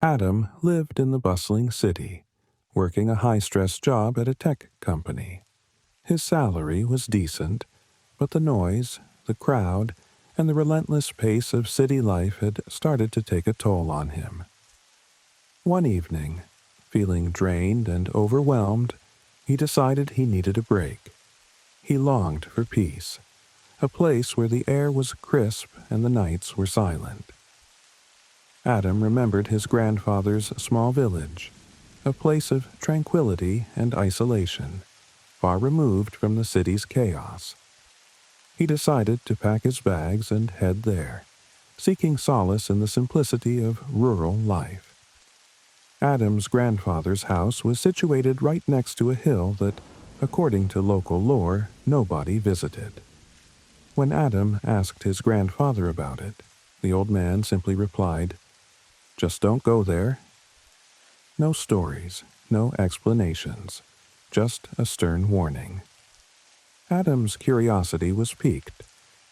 Adam lived in the bustling city, working a high-stress job at a tech company. His salary was decent, but the noise, the crowd, and the relentless pace of city life had started to take a toll on him. One evening, feeling drained and overwhelmed, he decided he needed a break. He longed for peace, a place where the air was crisp and the nights were silent. Adam remembered his grandfather's small village, a place of tranquility and isolation, far removed from the city's chaos. He decided to pack his bags and head there, seeking solace in the simplicity of rural life. Adam's grandfather's house was situated right next to a hill that, according to local lore, nobody visited. When Adam asked his grandfather about it, the old man simply replied, "Just don't go there." No stories, no explanations, just a stern warning. Adam's curiosity was piqued,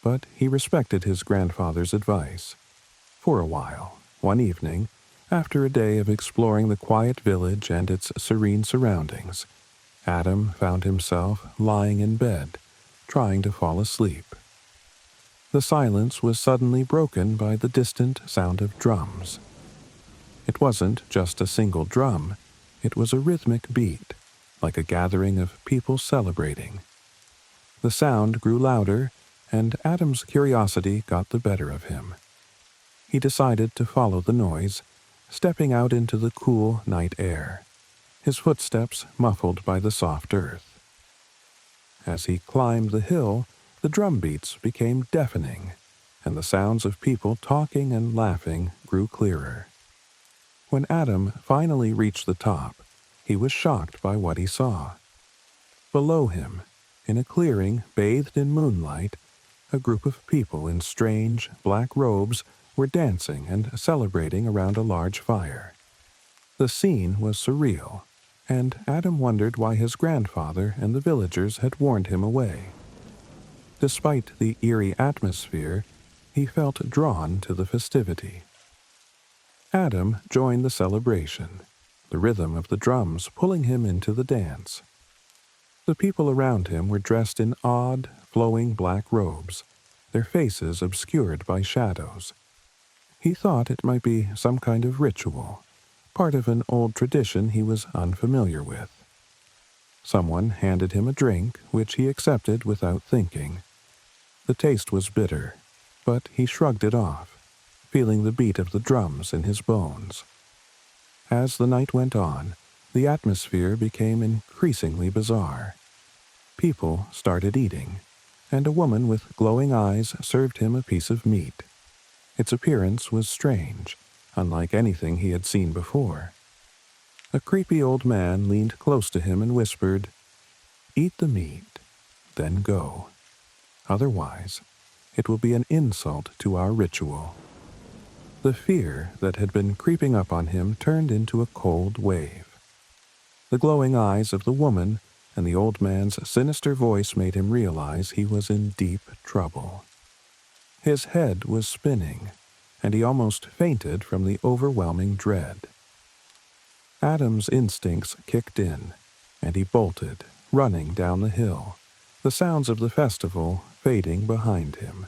but he respected his grandfather's advice. For a while, one evening, after a day of exploring the quiet village and its serene surroundings, Adam found himself lying in bed, trying to fall asleep. The silence was suddenly broken by the distant sound of drums. It wasn't just a single drum, it was a rhythmic beat, like a gathering of people celebrating. The sound grew louder, and Adam's curiosity got the better of him. He decided to follow the noise, stepping out into the cool night air, his footsteps muffled by the soft earth. As he climbed the hill, the drum beats became deafening, and the sounds of people talking and laughing grew clearer. When Adam finally reached the top, he was shocked by what he saw. Below him, in a clearing bathed in moonlight, a group of people in strange, black robes were dancing and celebrating around a large fire. The scene was surreal, and Adam wondered why his grandfather and the villagers had warned him away. Despite the eerie atmosphere, he felt drawn to the festivity. Adam joined the celebration, the rhythm of the drums pulling him into the dance. The people around him were dressed in odd, flowing black robes, their faces obscured by shadows. He thought it might be some kind of ritual, part of an old tradition he was unfamiliar with. Someone handed him a drink, which he accepted without thinking. The taste was bitter, but he shrugged it off, feeling the beat of the drums in his bones. As the night went on, the atmosphere became increasingly bizarre. People started eating, and a woman with glowing eyes served him a piece of meat. Its appearance was strange, unlike anything he had seen before. A creepy old man leaned close to him and whispered, "Eat the meat, then go. Otherwise, it will be an insult to our ritual." The fear that had been creeping up on him turned into a cold wave. The glowing eyes of the woman and the old man's sinister voice made him realize he was in deep trouble. His head was spinning, and he almost fainted from the overwhelming dread. Adam's instincts kicked in, and he bolted, running down the hill, the sounds of the festival fading behind him.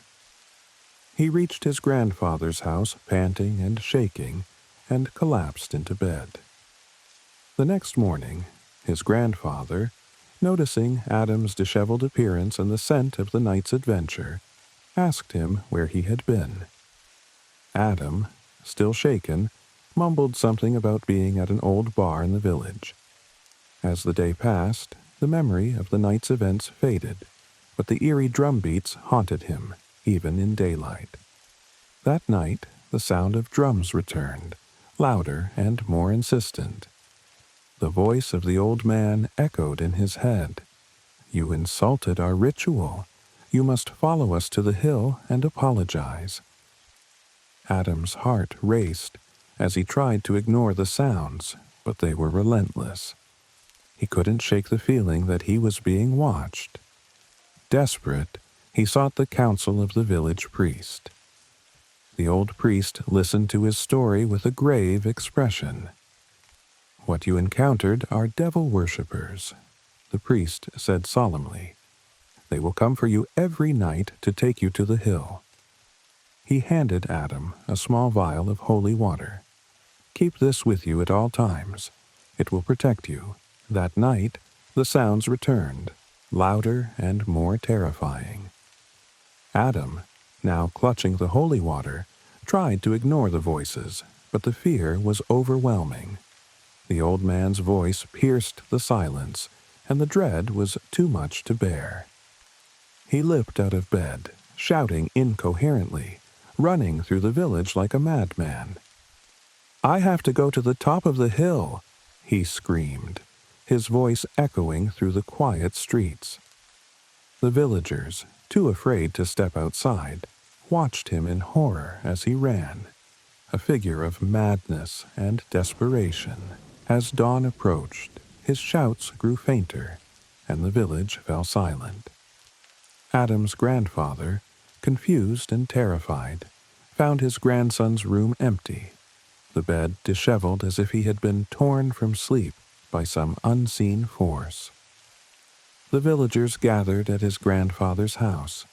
He reached his grandfather's house panting and shaking, and collapsed into bed. The next morning, his grandfather, noticing Adam's disheveled appearance and the scent of the night's adventure, asked him where he had been. Adam, still shaken, mumbled something about being at an old bar in the village. As the day passed, the memory of the night's events faded, but the eerie drum beats haunted him, even in daylight. That night, the sound of drums returned, louder and more insistent. The voice of the old man echoed in his head. "You insulted our ritual. You must follow us to the hill and apologize." Adam's heart raced as he tried to ignore the sounds, but they were relentless. He couldn't shake the feeling that he was being watched. Desperate, he sought the counsel of the village priest. The old priest listened to his story with a grave expression. "What you encountered are devil worshippers," the priest said solemnly. "They will come for you every night to take you to the hill." He handed Adam a small vial of holy water. "Keep this with you at all times. It will protect you." That night, the sounds returned, louder and more terrifying. Adam, now clutching the holy water, tried to ignore the voices, but the fear was overwhelming. The old man's voice pierced the silence, and the dread was too much to bear. He leaped out of bed, shouting incoherently, running through the village like a madman. "I have to go to the top of the hill," he screamed, his voice echoing through the quiet streets. The villagers, too afraid to step outside, watched him in horror as he ran, a figure of madness and desperation. As dawn approached, his shouts grew fainter, and the village fell silent. Adam's grandfather, confused and terrified, found his grandson's room empty, the bed disheveled as if he had been torn from sleep by some unseen force. The villagers gathered at his grandfather's house,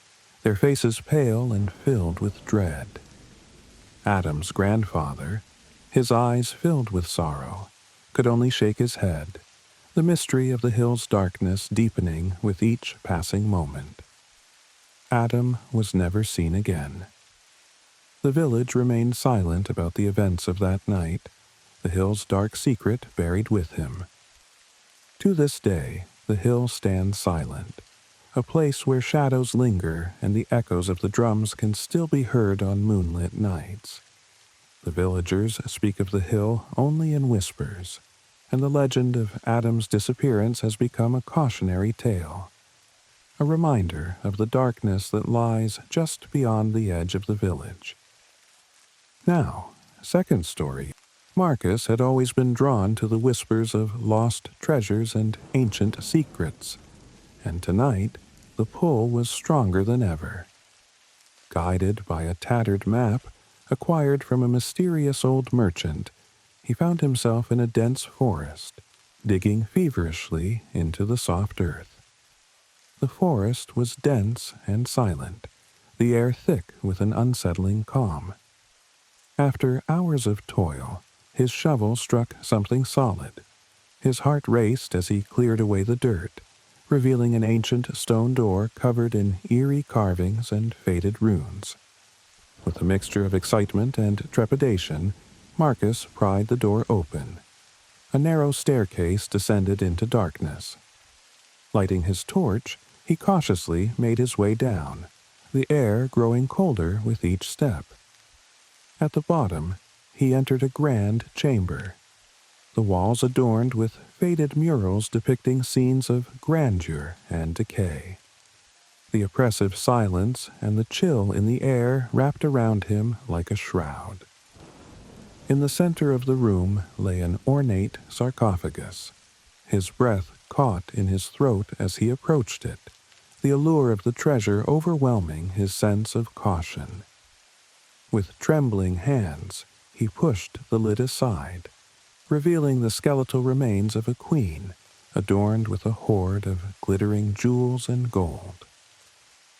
their faces pale and filled with dread. Adam's grandfather, his eyes filled with sorrow, could only shake his head, the mystery of the hill's darkness deepening with each passing moment. Adam was never seen again. The village remained silent about the events of that night, the hill's dark secret buried with him. To this day, the hill stands silent, a place where shadows linger and the echoes of the drums can still be heard on moonlit nights. The villagers speak of the hill only in whispers, and the legend of Adam's disappearance has become a cautionary tale, a reminder of the darkness that lies just beyond the edge of the village. Now, second story. Marcus had always been drawn to the whispers of lost treasures and ancient secrets, and tonight the pull was stronger than ever. Guided by a tattered map, acquired from a mysterious old merchant, he found himself in a dense forest, digging feverishly into the soft earth. The forest was dense and silent, the air thick with an unsettling calm. After hours of toil, his shovel struck something solid. His heart raced as he cleared away the dirt, revealing an ancient stone door covered in eerie carvings and faded runes. With a mixture of excitement and trepidation, Marcus pried the door open. A narrow staircase descended into darkness. Lighting his torch, he cautiously made his way down, the air growing colder with each step. At the bottom, he entered a grand chamber, the walls adorned with faded murals depicting scenes of grandeur and decay. The oppressive silence and the chill in the air wrapped around him like a shroud. In the center of the room lay an ornate sarcophagus. His breath caught in his throat as he approached it, the allure of the treasure overwhelming his sense of caution. With trembling hands, he pushed the lid aside, revealing the skeletal remains of a queen, adorned with a hoard of glittering jewels and gold.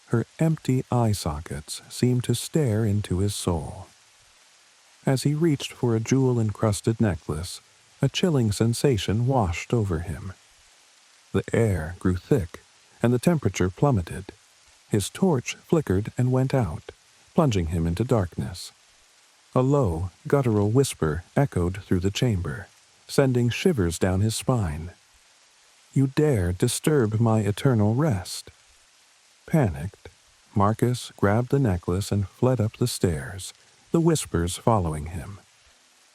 Her empty eye sockets seemed to stare into his soul. As he reached for a jewel-encrusted necklace, a chilling sensation washed over him. The air grew thick, and the temperature plummeted. His torch flickered and went out, plunging him into darkness. A low, guttural whisper echoed through the chamber, sending shivers down his spine. "You dare disturb my eternal rest." Panicked, Marcus grabbed the necklace and fled up the stairs, the whispers following him.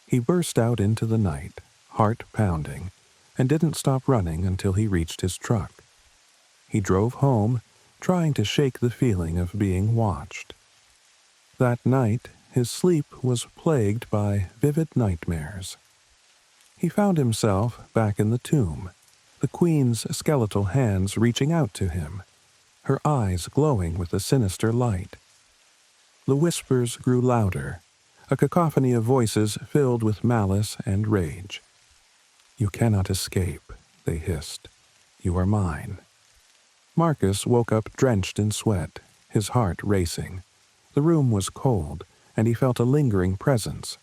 He burst out into the night, heart pounding, and didn't stop running until he reached his truck. He drove home, trying to shake the feeling of being watched. That night, his sleep was plagued by vivid nightmares. He found himself back in the tomb, the queen's skeletal hands reaching out to him, her eyes glowing with a sinister light. The whispers grew louder, a cacophony of voices filled with malice and rage. "You cannot escape," they hissed. "You are mine." Marcus woke up drenched in sweat, his heart racing. The room was cold, and he felt a lingering presence.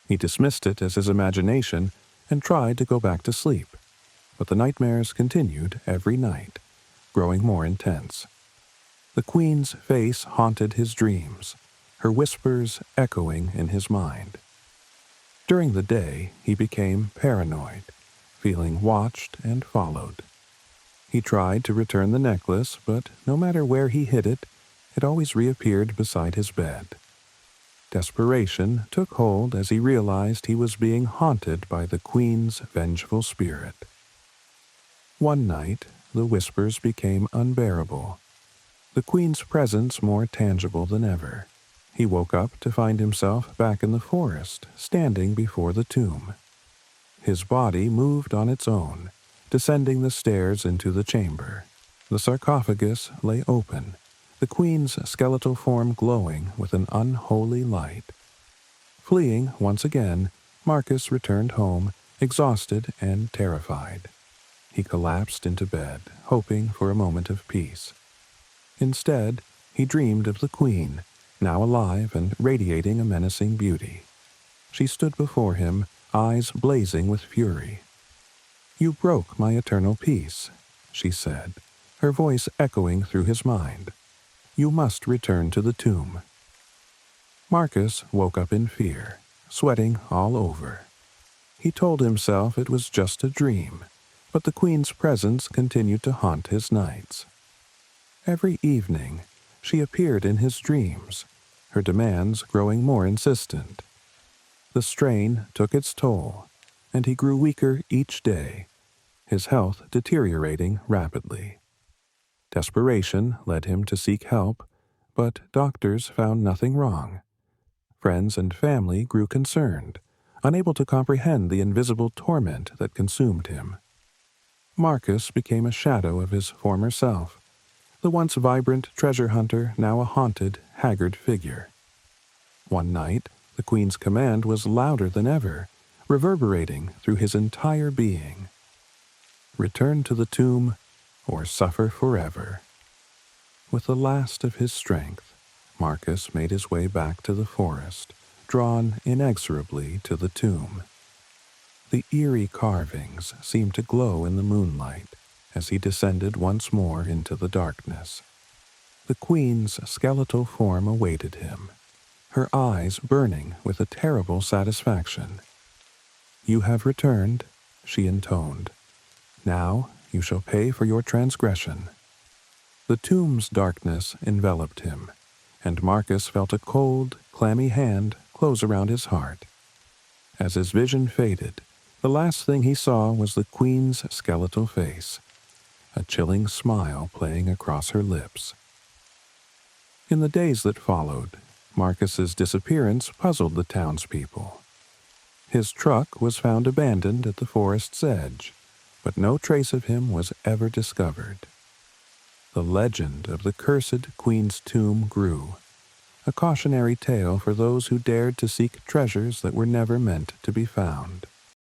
He dismissed it as his imagination and tried to go back to sleep, but the nightmares continued every night, growing more intense. The Queen's face haunted his dreams, her whispers echoing in his mind. During the day, he became paranoid, feeling watched and followed. He tried to return the necklace, but no matter where he hid it, it always reappeared beside his bed. Desperation took hold as he realized he was being haunted by the Queen's vengeful spirit. One night, the whispers became unbearable, the Queen's presence more tangible than ever. He woke up to find himself back in the forest, standing before the tomb. His body moved on its own, descending the stairs into the chamber. The sarcophagus lay open, the Queen's skeletal form glowing with an unholy light. Fleeing once again, Marcus returned home, exhausted and terrified. He collapsed into bed, hoping for a moment of peace. Instead, he dreamed of the Queen, now alive and radiating a menacing beauty. She stood before him, eyes blazing with fury. "You broke my eternal peace," she said, her voice echoing through his mind. "You must return to the tomb." Marcus woke up in fear, sweating all over. He told himself it was just a dream, but the Queen's presence continued to haunt his nights. Every evening, she appeared in his dreams, her demands growing more insistent. The strain took its toll, and he grew weaker each day, his health deteriorating rapidly. Desperation led him to seek help, but doctors found nothing wrong. Friends and family grew concerned, unable to comprehend the invisible torment that consumed him. Marcus became a shadow of his former self, the once vibrant treasure hunter now a haunted, haggard figure. One night, the Queen's command was louder than ever, reverberating through his entire being. "Return to the tomb, or suffer forever." With the last of his strength, Marcus made his way back to the forest, drawn inexorably to the tomb. The eerie carvings seemed to glow in the moonlight as he descended once more into the darkness. The Queen's skeletal form awaited him, her eyes burning with a terrible satisfaction. "You have returned," she intoned. "Now you shall pay for your transgression." The tomb's darkness enveloped him, and Marcus felt a cold, clammy hand close around his heart. As his vision faded, the last thing he saw was the Queen's skeletal face, a chilling smile playing across her lips. In the days that followed, Marcus's disappearance puzzled the townspeople. His truck was found abandoned at the forest's edge, but no trace of him was ever discovered. The legend of the cursed Queen's tomb grew, a cautionary tale for those who dared to seek treasures that were never meant to be found.